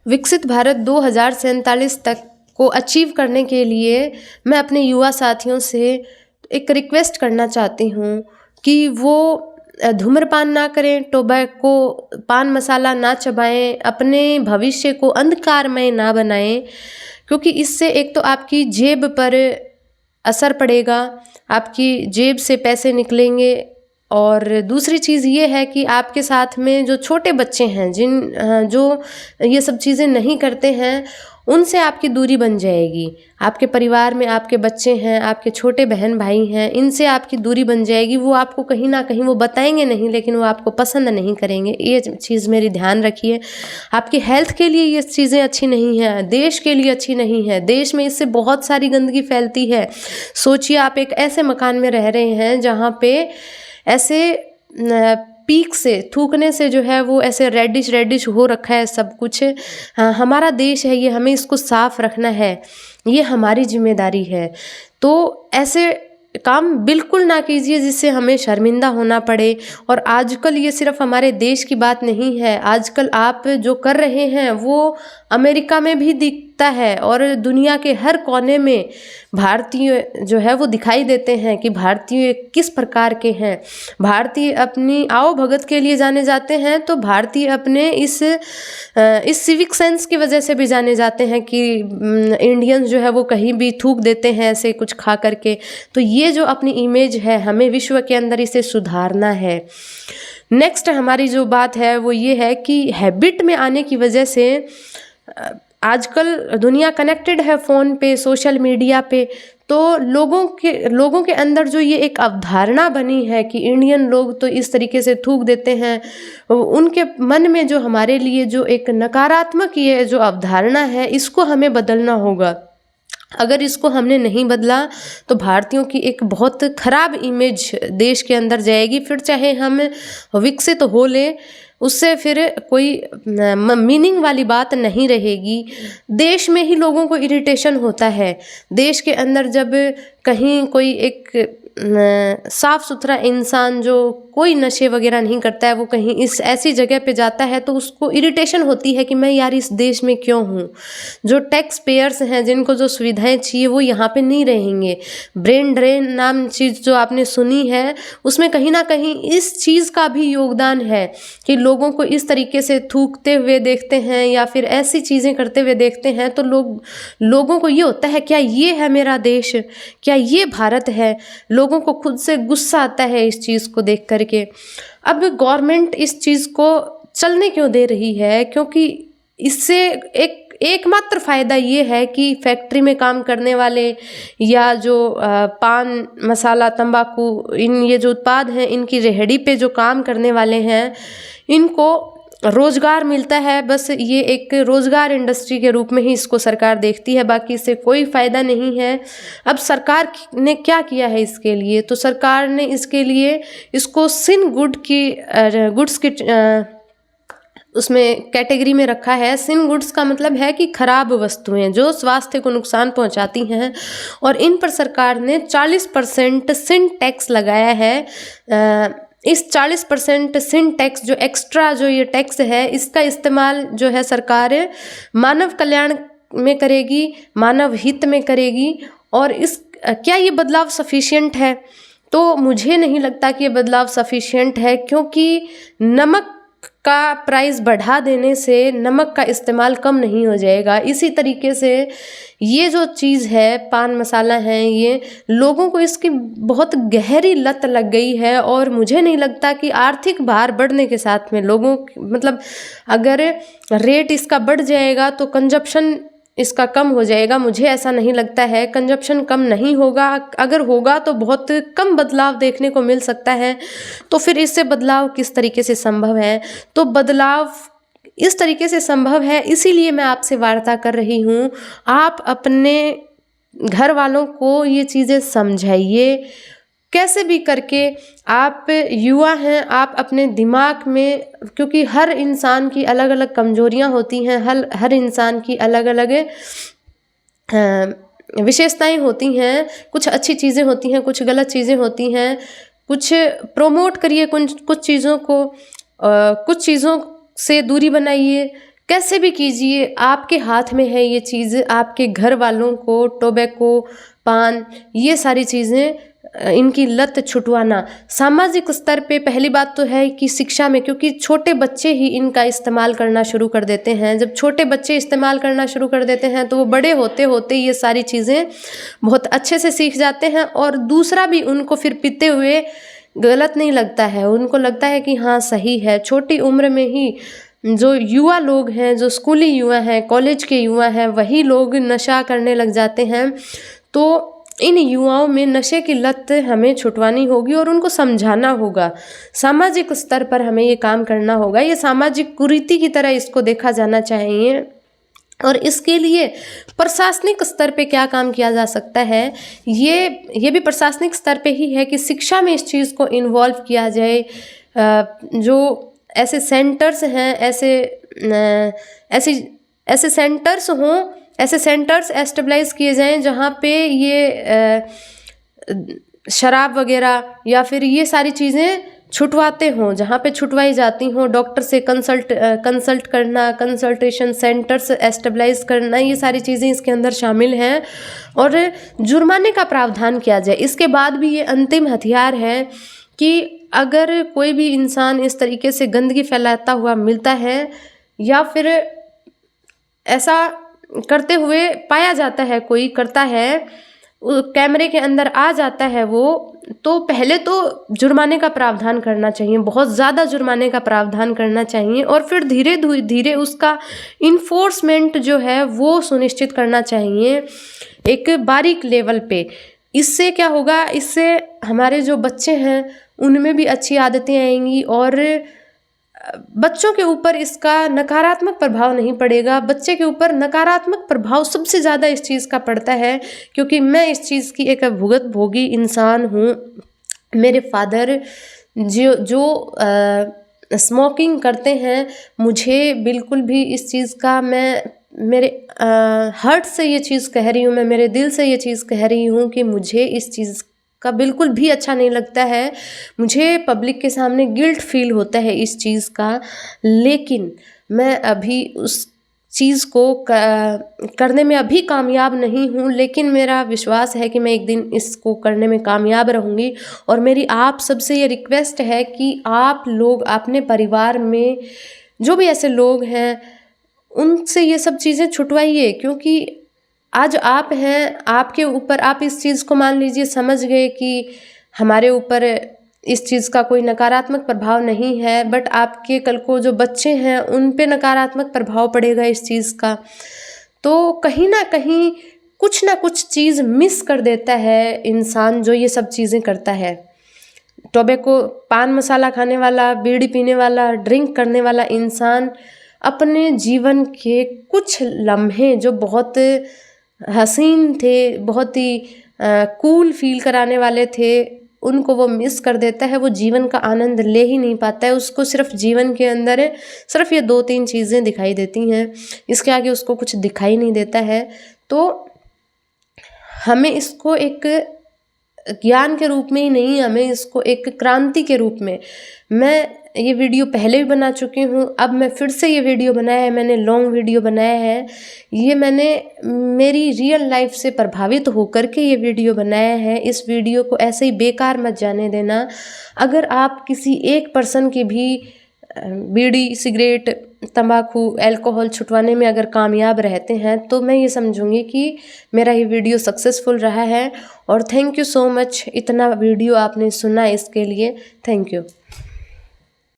विकसित भारत 2047 तक को अचीव करने के लिए मैं अपने युवा साथियों से एक रिक्वेस्ट करना चाहती हूँ कि वो धूम्रपान ना करें, टोबैको पान मसाला ना चबाएं, अपने भविष्य को अंधकारमय ना बनाएं, क्योंकि इससे एक तो आपकी जेब पर असर पड़ेगा, आपकी जेब से पैसे निकलेंगे। और दूसरी चीज़ ये है कि आपके साथ में जो छोटे बच्चे हैं जो ये सब चीज़ें नहीं करते हैं, उनसे आपकी दूरी बन जाएगी। आपके परिवार में आपके बच्चे हैं, आपके छोटे बहन भाई हैं, इनसे आपकी दूरी बन जाएगी। वो आपको कहीं ना कहीं वो बताएंगे नहीं, लेकिन वो आपको पसंद नहीं करेंगे। ये चीज़ मेरी ध्यान रखिए। आपकी हेल्थ के लिए ये चीज़ें अच्छी नहीं हैं, देश के लिए अच्छी नहीं है। देश में इससे बहुत सारी गंदगी फैलती है। सोचिए, आप एक ऐसे मकान में रह रहे हैं जहाँ पे ऐसे पीक से थूकने से जो है वो ऐसे रेडिश हो रखा है सब कुछ। हमारा देश है ये, हमें इसको साफ रखना है, ये हमारी जिम्मेदारी है। तो ऐसे काम बिल्कुल ना कीजिए जिससे हमें शर्मिंदा होना पड़े। और आजकल ये सिर्फ हमारे देश की बात नहीं है, आजकल आप जो कर रहे हैं वो अमेरिका में भी दिखता है और दुनिया के हर कोने में भारतीय जो है वो दिखाई देते हैं कि भारतीय किस प्रकार के हैं। भारतीय अपनी आओ भगत के लिए जाने जाते हैं, तो भारतीय अपने इस सिविक सेंस की वजह से भी जाने जाते हैं कि इंडियंस जो है वो कहीं भी थूक देते हैं ऐसे कुछ खा करके। तो ये जो अपनी इमेज है, हमें विश्व के अंदर इसे सुधारना है। नेक्स्ट हमारी जो बात है वो ये है कि हैबिट में आने की वजह से आजकल दुनिया कनेक्टेड है फ़ोन पे, सोशल मीडिया पे। तो लोगों के अंदर जो ये एक अवधारणा बनी है कि इंडियन लोग तो इस तरीके से थूक देते हैं, उनके मन में जो हमारे लिए जो एक नकारात्मक ये जो अवधारणा है, इसको हमें बदलना होगा। अगर इसको हमने नहीं बदला तो भारतीयों की एक बहुत खराब इमेज देश के अंदर जाएगी। फिर चाहे हम विकसित हो ले, उससे फिर कोई मीनिंग वाली बात नहीं रहेगी। देश में ही लोगों को इरिटेशन होता है। देश के अंदर जब कहीं कोई एक साफ सुथरा इंसान जो कोई नशे वगैरह नहीं करता है, वो कहीं इस ऐसी जगह पे जाता है तो उसको इरिटेशन होती है कि मैं यार इस देश में क्यों हूँ। जो टैक्स पेयर्स हैं, जिनको जो सुविधाएं चाहिए वो यहाँ पे नहीं रहेंगे। ब्रेन ड्रेन नाम चीज़ जो आपने सुनी है, उसमें कहीं ना कहीं इस चीज़ का भी योगदान है कि लोगों को इस तरीके से थूकते हुए देखते हैं या फिर ऐसी चीज़ें करते हुए देखते हैं, तो लोगों को ये होता है क्या ये है मेरा देश, क्या ये भारत है। लोगों को खुद से गुस्सा आता है इस चीज़ को देख करके। अब गवर्नमेंट इस चीज़ को चलने क्यों दे रही है, क्योंकि इससे एकमात्र फ़ायदा ये है कि फैक्ट्री में काम करने वाले या जो पान मसाला तंबाकू ये जो उत्पाद हैं, इनकी रेहड़ी पे जो काम करने वाले हैं, इनको रोज़गार मिलता है। बस ये एक रोज़गार इंडस्ट्री के रूप में ही इसको सरकार देखती है, बाकी इससे कोई फ़ायदा नहीं है। अब सरकार ने क्या किया है इसके लिए, तो सरकार ने इसके लिए इसको सिन गुड्स की उसमें कैटेगरी में रखा है। सिन गुड्स का मतलब है कि खराब वस्तुएं जो स्वास्थ्य को नुकसान पहुंचाती हैं, और इन पर सरकार ने 40% सिन टैक्स लगाया है। इस 40% सिन टैक्स जो एक्स्ट्रा जो ये टैक्स है, इसका इस्तेमाल जो है सरकार मानव कल्याण में करेगी, मानव हित में करेगी। और क्या ये बदलाव सफिशिएंट है? तो मुझे नहीं लगता कि ये बदलाव सफिशिएंट है, क्योंकि नमक का प्राइस बढ़ा देने से नमक का इस्तेमाल कम नहीं हो जाएगा। इसी तरीके से ये जो चीज़ है, पान मसाला है, ये लोगों को इसकी बहुत गहरी लत लग गई है। और मुझे नहीं लगता कि आर्थिक भार बढ़ने के साथ में लोगों मतलब अगर रेट इसका बढ़ जाएगा तो कंजप्शन इसका कम हो जाएगा। मुझे ऐसा नहीं लगता है, कंजप्शन कम नहीं होगा। अगर होगा तो बहुत कम बदलाव देखने को मिल सकता है। तो फिर इससे बदलाव किस तरीके से संभव है? तो बदलाव इस तरीके से संभव है, इसीलिए मैं आपसे वार्ता कर रही हूँ। आप अपने घर वालों को ये चीज़ें समझाइए, कैसे भी करके। आप युवा हैं, आप अपने दिमाग में, क्योंकि हर इंसान की अलग अलग कमजोरियां होती हैं, हर इंसान की अलग अलग विशेषताएं होती हैं। कुछ अच्छी चीज़ें होती हैं, कुछ गलत चीज़ें होती हैं। कुछ प्रमोट करिए कुछ चीज़ों को, कुछ चीज़ों से दूरी बनाइए, कैसे भी कीजिए, आपके हाथ में है ये चीज़, आपके घर वालों को टोबैको, पान, ये सारी चीज़ें इनकी लत छुटवाना। सामाजिक स्तर पे पहली बात तो है कि शिक्षा में, क्योंकि छोटे बच्चे ही इनका इस्तेमाल करना शुरू कर देते हैं। जब छोटे बच्चे इस्तेमाल करना शुरू कर देते हैं तो वो बड़े होते होते ये सारी चीज़ें बहुत अच्छे से सीख जाते हैं, और दूसरा भी उनको फिर पीते हुए गलत नहीं लगता है, उनको लगता है कि हाँ सही है। छोटी उम्र में ही जो युवा लोग हैं, जो स्कूली युवा हैं, कॉलेज के युवा हैं, वही लोग नशा करने लग जाते हैं। तो इन युवाओं में नशे की लत हमें छुटवानी होगी और उनको समझाना होगा। सामाजिक स्तर पर हमें ये काम करना होगा। ये सामाजिक कुरीति की तरह इसको देखा जाना चाहिए, और इसके लिए प्रशासनिक स्तर पे क्या काम किया जा सकता है, ये भी प्रशासनिक स्तर पे ही है कि शिक्षा में इस चीज़ को इन्वॉल्व किया जाए। जो ऐसे सेंटर्स हैं, ऐसे सेंटर्स हों, ऐसे सेंटर्स एस्टेब्लिश किए जाएं जहाँ पे ये शराब वगैरह या फिर ये सारी चीज़ें छुटवाते हों, जहाँ पे छुटवाई जाती हों। डॉक्टर से कंसल्ट करना, कंसल्टेशन सेंटर्स एस्टेब्लिश करना, ये सारी चीज़ें इसके अंदर शामिल हैं। और जुर्माने का प्रावधान किया जाए। इसके बाद भी ये अंतिम हथियार है कि अगर कोई भी इंसान इस तरीके से गंदगी फैलाता हुआ मिलता है या फिर ऐसा करते हुए पाया जाता है, कोई करता है, कैमरे के अंदर आ जाता है वो, तो पहले तो जुर्माने का प्रावधान करना चाहिए, बहुत ज़्यादा जुर्माने का प्रावधान करना चाहिए, और फिर धीरे धीरे उसका इन्फोर्समेंट जो है वो सुनिश्चित करना चाहिए एक बारीक लेवल पे। इससे क्या होगा, इससे हमारे जो बच्चे हैं उनमें भी अच्छी आदतें आएंगी और बच्चों के ऊपर इसका नकारात्मक प्रभाव नहीं पड़ेगा। बच्चे के ऊपर नकारात्मक प्रभाव सबसे ज़्यादा इस चीज़ का पड़ता है, क्योंकि मैं इस चीज़ की एक भुगतभोगी इंसान हूँ। मेरे फादर जो स्मोकिंग करते हैं, मुझे बिल्कुल भी इस चीज़ का, मैं मेरे हार्ट से ये चीज़ कह रही हूँ, मैं मेरे दिल से ये चीज़ कह रही हूँ कि मुझे इस चीज़ का बिल्कुल भी अच्छा नहीं लगता है। मुझे पब्लिक के सामने गिल्ट फील होता है इस चीज़ का, लेकिन मैं अभी उस चीज़ को करने में अभी कामयाब नहीं हूँ, लेकिन मेरा विश्वास है कि मैं एक दिन इसको करने में कामयाब रहूँगी। और मेरी आप सबसे ये रिक्वेस्ट है कि आप लोग अपने परिवार में जो भी ऐसे लोग हैं उनसे ये सब चीज़ें छुटवाइए, क्योंकि आज आप हैं, आपके ऊपर, आप इस चीज़ को मान लीजिए समझ गए कि हमारे ऊपर इस चीज़ का कोई नकारात्मक प्रभाव नहीं है, बट आपके कल को जो बच्चे हैं उन पे नकारात्मक प्रभाव पड़ेगा इस चीज़ का। तो कहीं ना कहीं कुछ ना कुछ चीज़ मिस कर देता है इंसान जो ये सब चीज़ें करता है। टोबैको, पान मसाला खाने वाला, बीड़ी पीने वाला, ड्रिंक करने वाला इंसान अपने जीवन के कुछ लम्हे जो बहुत हसीन थे, बहुत ही कूल फील कराने वाले थे, उनको वो मिस कर देता है। वो जीवन का आनंद ले ही नहीं पाता है। उसको सिर्फ जीवन के अंदर सिर्फ ये 2-3 चीज़ें दिखाई देती हैं, इसके आगे उसको कुछ दिखाई नहीं देता है। तो हमें इसको एक ज्ञान के रूप में ही नहीं, हमें इसको एक क्रांति के रूप में, मैं ये वीडियो पहले भी बना चुकी हूँ, अब मैं फिर से ये वीडियो बनाया है, मैंने लॉन्ग वीडियो बनाया है। ये मैंने मेरी रियल लाइफ से प्रभावित होकर के ये वीडियो बनाया है। इस वीडियो को ऐसे ही बेकार मत जाने देना। अगर आप किसी एक पर्सन की भी बीड़ी, सिगरेट, तंबाकू, अल्कोहल छुटवाने में अगर कामयाब रहते हैं तो मैं ये समझूंगी कि मेरा ये वीडियो सक्सेसफुल रहा है। और थैंक यू सो मच, इतना वीडियो आपने सुना, इसके लिए थैंक यू।